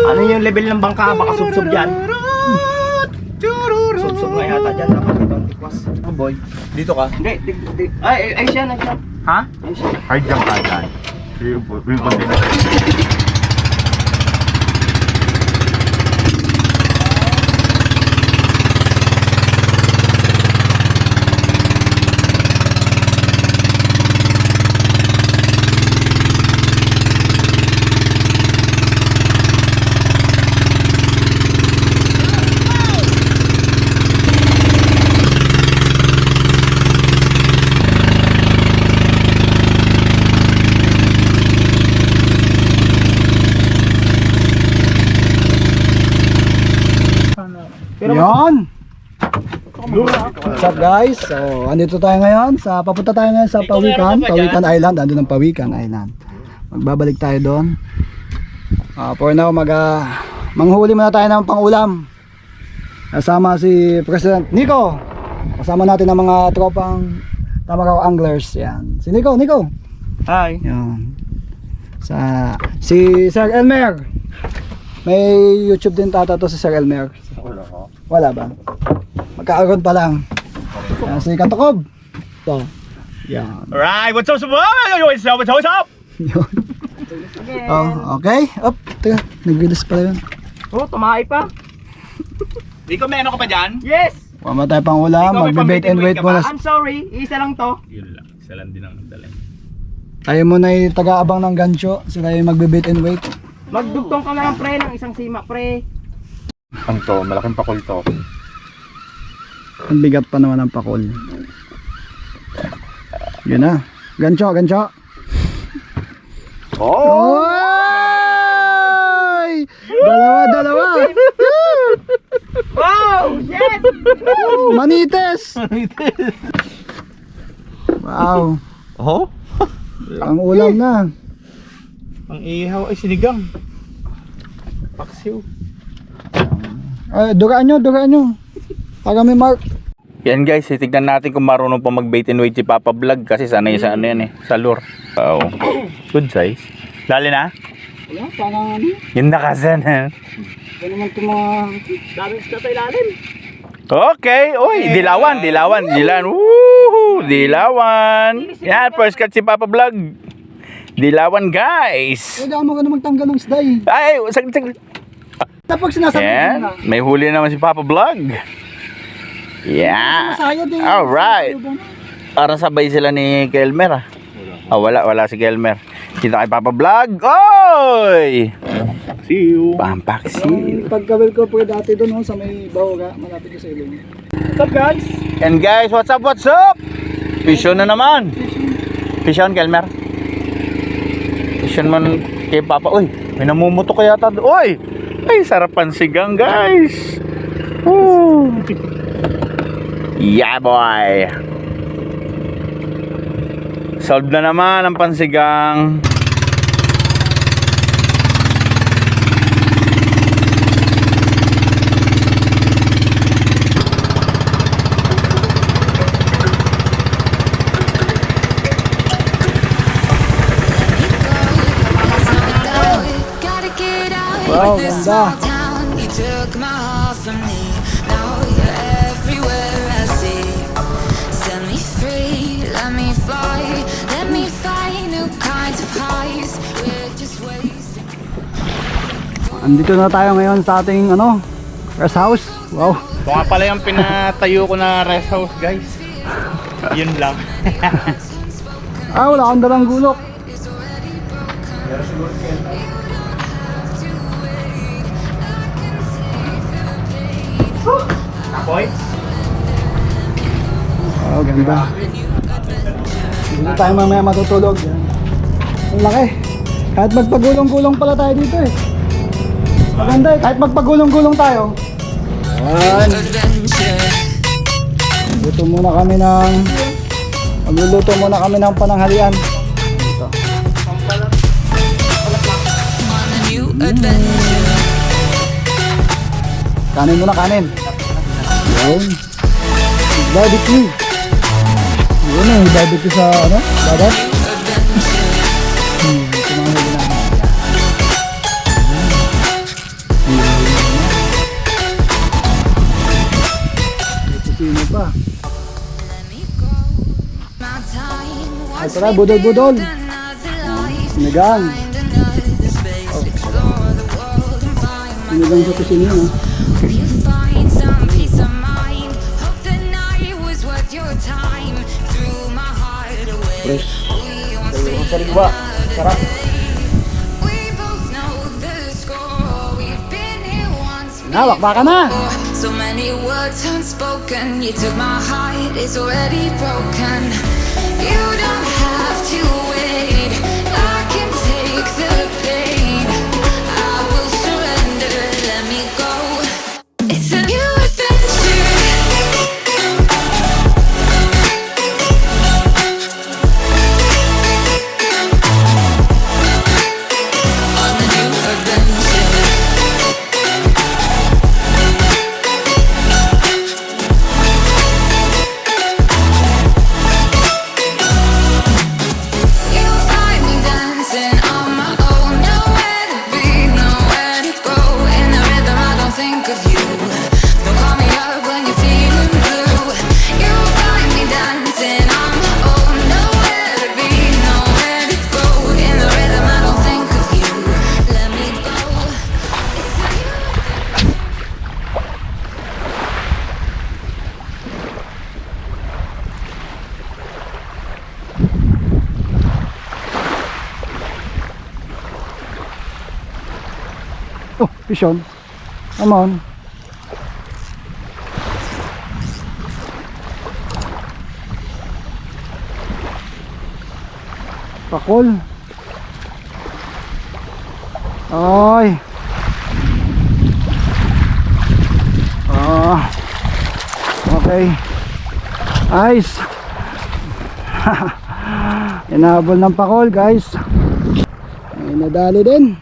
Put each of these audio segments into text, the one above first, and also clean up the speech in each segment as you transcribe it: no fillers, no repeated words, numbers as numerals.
Ano yung level ng bangka? Baka sub-sub yan. Sub-sub nga yata dyan. Dapat ibang tikwas. Oh boy. Dito ka? Hindi. Ay siya. Ha? Ay siya. Hard jump ka dyan. Yung container. Yan! What's up guys? So, andito tayo ngayon papunta tayo ngayon sa Pawikan Island. Andun ang Pawikan Island. Magbabalik tayo doon. For now, manghuli muna tayo ng pangulam. Kasama si President Nico. Kasama natin ang mga tropang Tamaraw Anglers. Yan. Si Nico. Hi. Yan. Si Sir Elmer. May YouTube din tata to si Sir Elmer. Wala ba? Magkaaroon pa lang. Yan, si Katokob. So, yan. Alright, what's up? What's up? Yun. Oh, okay. Up. Teka, nag-release pala yun. Oh, tumahay pa. Nico, may ano ka pa dyan? Yes. Wala tayo pang ulam. Ikaw, may Magbe-bait and wait muna. I'm sorry. Isa lang to. Yun lang, isa lang din ang nagdala. Tayo muna yung taga-abang ng gancho. Sila yung magbe-bait and wait. Magdugtong ka na lang pre ng isang sima pre. Ang to, malaking pakul to. Ang bigat pa naman ng pakol. Yun na. Gancho. Oh! Oy! Dalawa. Wow! Shit! Manites! Wow. Oh? Ang ulam na. Ang ihaw ay sinigang. Paksiw. Ay, duraan nyo. Para may mark. Yan guys, titignan natin kung marunong pa mag bait and wait si Papa Vlog kasi sanay sa ano yan eh, sa lure. Wow. Good size. Lali na? Wala, parang ano. Yun na kasi na. Yan naman itong mga... Daming isda sa ilalim. Okay, oy, dilawan. Woohoo, dilawan. Yan, first cut si Papa Vlog. Dilawan guys. Pwede mo ka na magtanggal ng isda eh. Ay, saglit. Tapos sinasabi ko Yan, na. may huli naman si Papa Vlog. Yeah. Masayad eh. Alright. Parang sabay sila ni Kelmer ah. Wala si Kelmer. Kita kay Papa Vlog. Oy! See you. Pampaksi. Pagkawil ko po dati doon sa may Bahura, malapit ko sa ilong. What's up guys? And guys, what's up? Fishon na naman. Fishon, Kelmer. Fishon man kay Papa. Uy, may namumuto kaya tayo. Uy! Ay, sarapan sigang guys. Woo! Yeah boy. Solved na naman ang pansigang. Wow, ganda. Andito na tayo ngayon sa ating rest house. Wow. Ito nga pala yung pinatayo ko na rest house guys. Yun lang. Wala akong dalang gulok. Boy? Oh, ganda. Hindi tayo mamaya matutulog. Ang laki. Kahit magpagulong-gulong pala tayo dito eh. Maganda eh. Kahit magpagulong-gulong tayo. Ayan. Magluluto muna kami ng pananghalian. Ito. Kanin muna, kanin. Yun. Barbecue. Yun eh, barbecue sa dagat. Ito mga huli namin. Ito na, budol-budol. Sinigang. Sinigang sa kusina, no? Fresh. Ang sariwa. Sarap. Nawak, baka na! So many words unspoken. You took my heart, it's already broken. You don't have to wait. I can take the pain. I will surrender. Let me go. It's a new adventure. On a new adventure. You'll find me dancing on my own. Nowhere to be, nowhere to go. In the rhythm, I don't think of you. Don't call me up when you're feeling blue. You'll find me dancing on my own. Nowhere to be, nowhere to go. In the rhythm, I don't think of you. Let me go. It's a new Oh, fish on. Come on. Pakol. Ay. Ah. Okay. Nice. Inahabol ng pakol, guys. Ay, nadali din.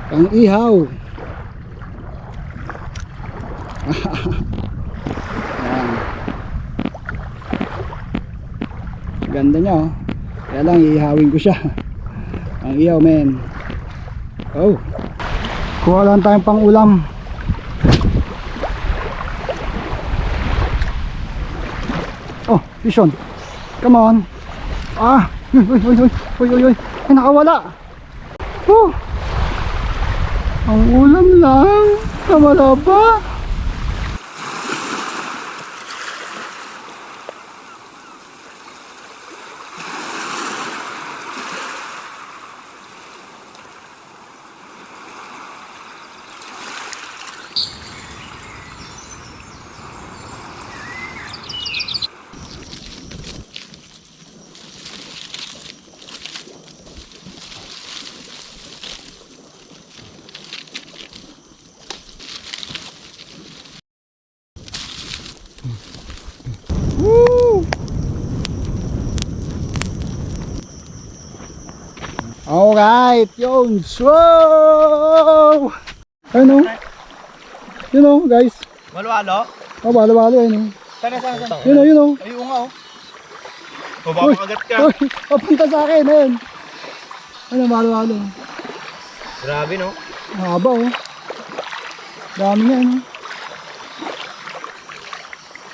Pang ihaw. Ayan. Ganda niya, oh. Kaya lang ihawin ko siya. Pang ihaw, men. Oh. Kuha lang tayong pang ulam. Oh, fish on. Come on. Ah. Uy. Ay, nakawala. Oh. Ang ulam lang. Nawala pa. Woo! Alright, yun. Wow! Ano? You know, guys. Walo-walo? Oh, balo-balo, ano? Sana. You know. Ayun nga, oh. Mababakagat ka. Uy, papunta sa akin, ayun. Ano, balo-balo. Grabe, no? Mahaba, oh. Dami nga, ano?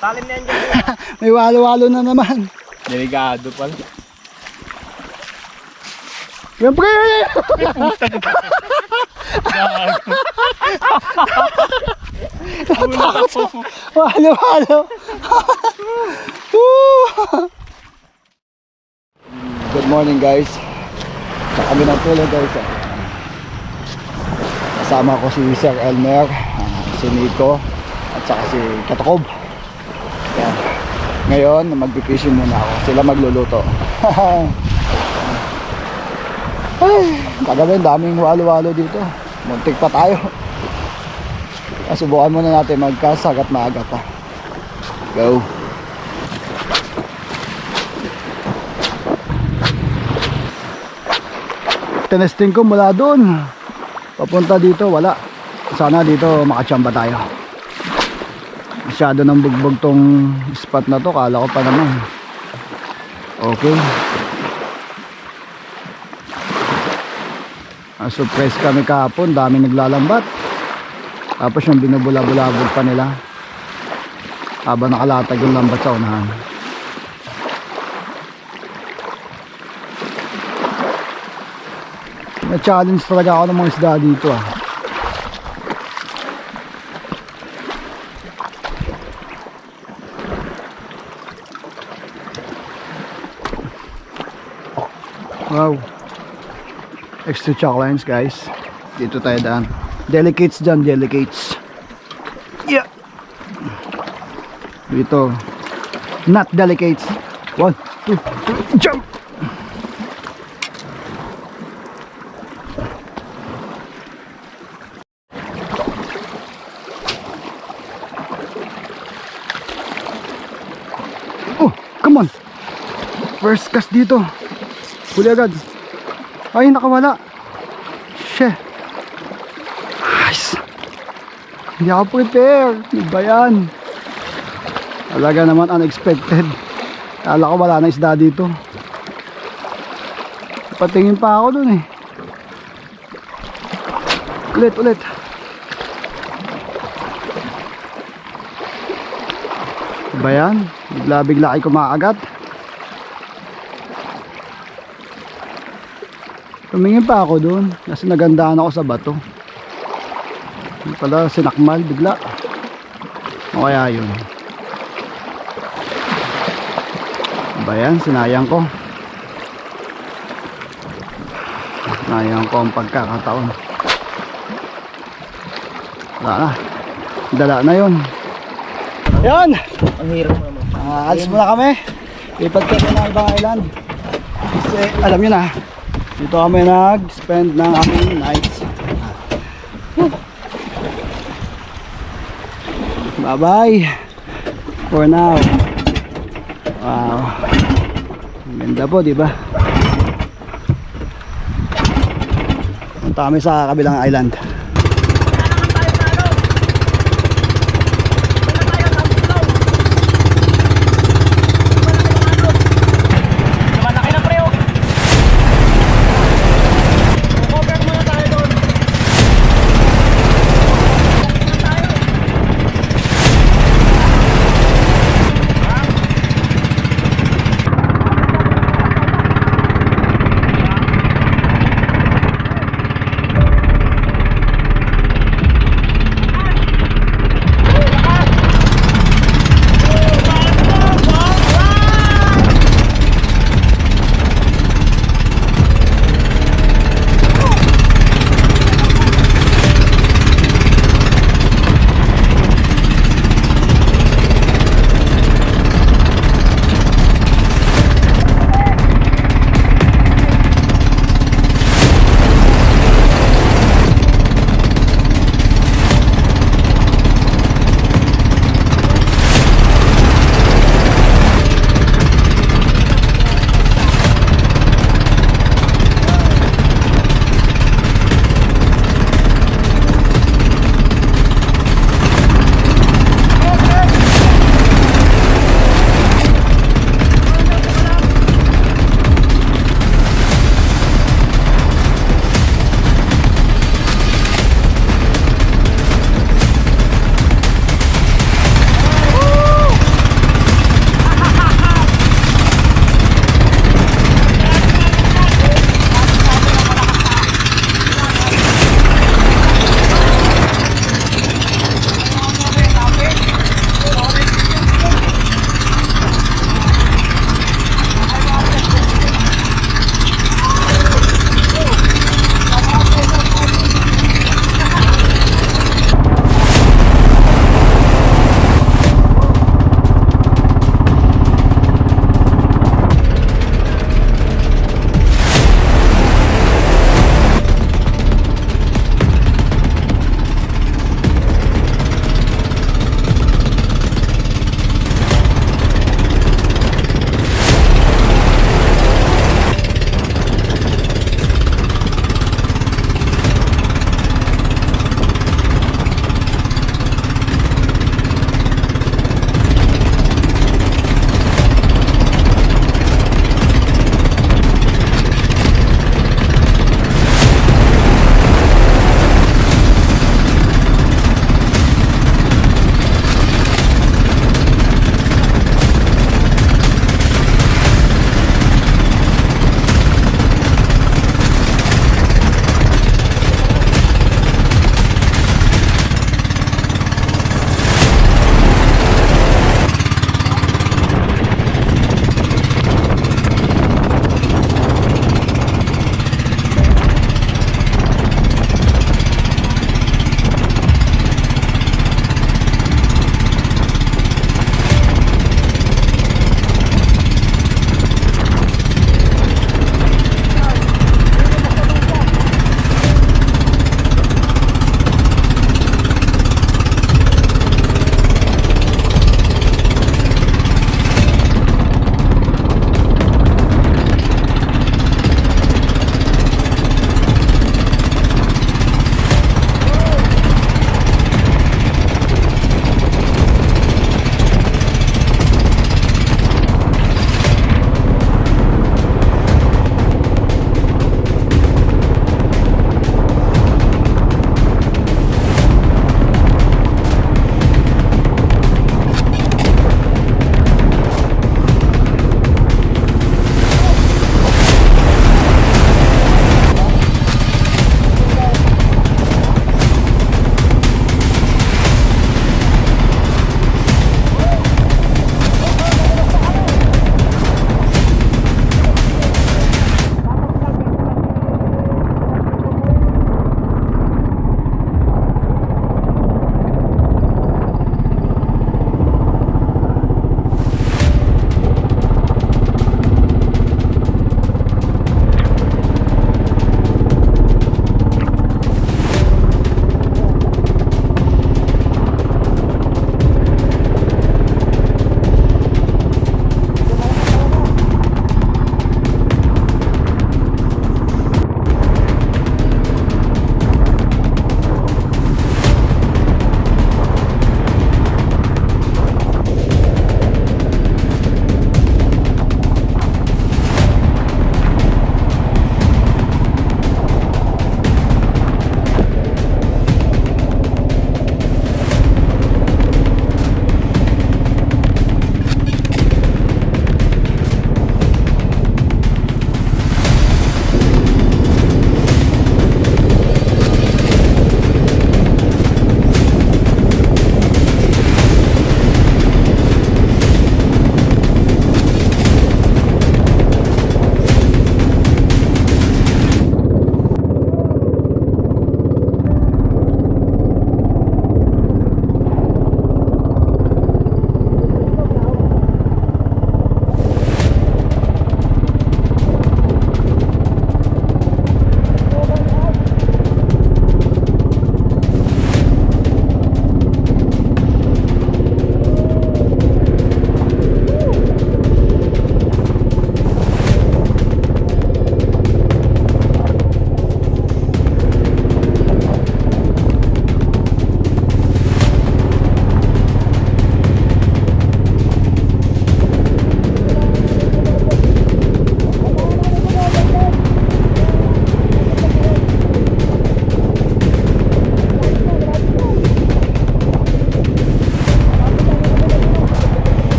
Talim na yan dyan. May walo-walo na naman. Delikado pala. Yan, pre! Walo-walo. Good morning, guys. Sa kami ng tulog, guys. Kasama ko si Sir Elmer, si Nico, at saka si Katakob. Yan. Ngayon, magpipishing muna ako. Sila magluluto. Ay, kagabi, daming walo-walo dito. Muntik pa tayo. Subukan muna natin magkasagat maaga pa. Go. Tinesting ko mula doon papunta dito, wala. Sana dito makachamba tayo. Masyado ng bugbog tong spot na to. Kala ko pa naman okay. Surprise kami kahapon, daming naglalambat. Tapos yung binubula-bulabog pa nila. habang nakalatag yung lambat sa unahan. May challenge talaga ako ng mga isda dito ah. Wow, extra chalk lines guys. Dito tayo daan. Delicates dyan, delicates. Yeah. Dito, not delicates. 1, 2, 3, jump. Oh, come on. First cast dito. Huli agad. Ay, nakawala. Shit. Nice. Hindi ako prepare. Ano ba yan? Talaga naman unexpected. Kala ko wala na isda dito. Patingin pa ako dun eh. Ulit. Ano ba yan? Bigla ay kumakagat. Tumingin pa ako doon kasi nagandahan ako sa bato. Yung pala sinakmal bigla. O kaya yun. Ba yan? Sinayang ko. Sinayang ko ang pagkakataon. Wala na. Dala na yun. Yan! Ang hirap naman. Alis muna kami. Lipat kami ng ibang island. Kasi alam nyo na, dito kami nag-spend ng aming nights. Bye bye for now. Wow, ganda po diba? Punta kami sa kabilang island.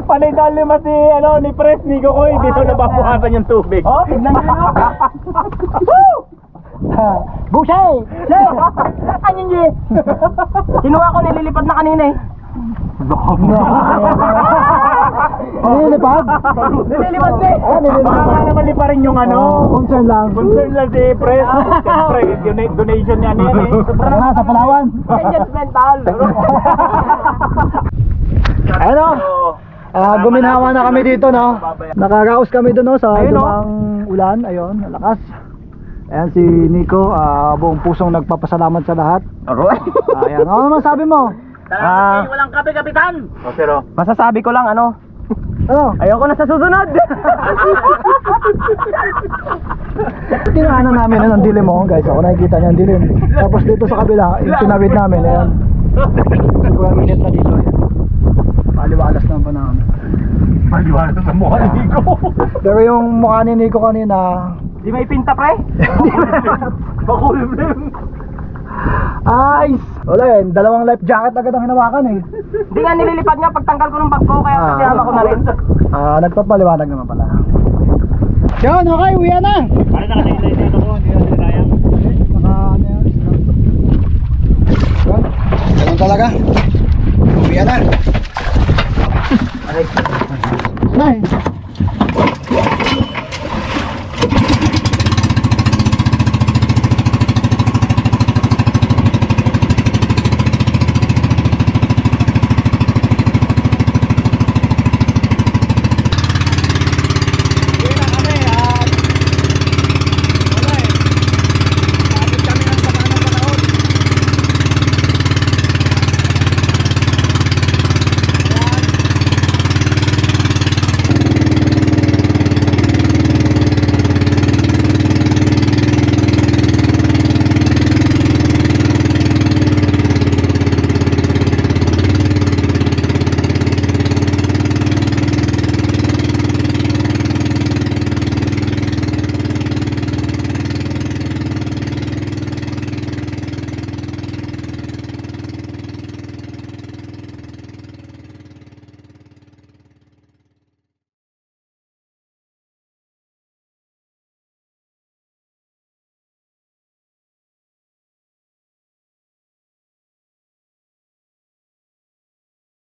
Panay dahil lima si, ni Pres, ni Kokoy, dito nababuhasan yung tubig. Oh, tignan nyo. Busay! Anyan G. Kinuha ko, nililipad na kanina eh. Nililipad? Nililipad na eh. Baka nga naman liparin yung Concern lang. concern lang si Pres. Siyempre, donation niya niya eh. Tara, sa Palawan. Judgmental. Ayun o. Guminawa na kami dito, no? Nakaraos kami doon, no? Sa Ayun, no? dumang ulan. Ayun, lakas. Ayan si Nico, buong pusong nagpapasalamat sa lahat. Ayan, ano naman sabi mo? Walang kape, kapitan. Pero, Masasabi ko lang, ano? Ayoko na sa susunod. Tinaanan namin ang dilim mo, guys. Ako nakikita niya ang dilim. Tapos dito sa kabila, yung tinawid namin, ayan. Sobrang init na dito. Ayan. Paliwalas ng panahon. maliwanag sa mukha ni Nico. Pero yung mukha ni Nico kanina, Di may pinta, pre? Makulimlim. ayos! Wala yun, dalawang life jacket agad ang hinawakan eh. Di nga nililipad nga pagtanggal ko ng bag ko, kaya sinama ko na rin. Nagpapaliwanag naman pala. Yun, okay, uwi na! Para nakatayin dito ko, hindi na kaya. Naka ano yan? Yun, ganun talaga. Uwi na. Nay,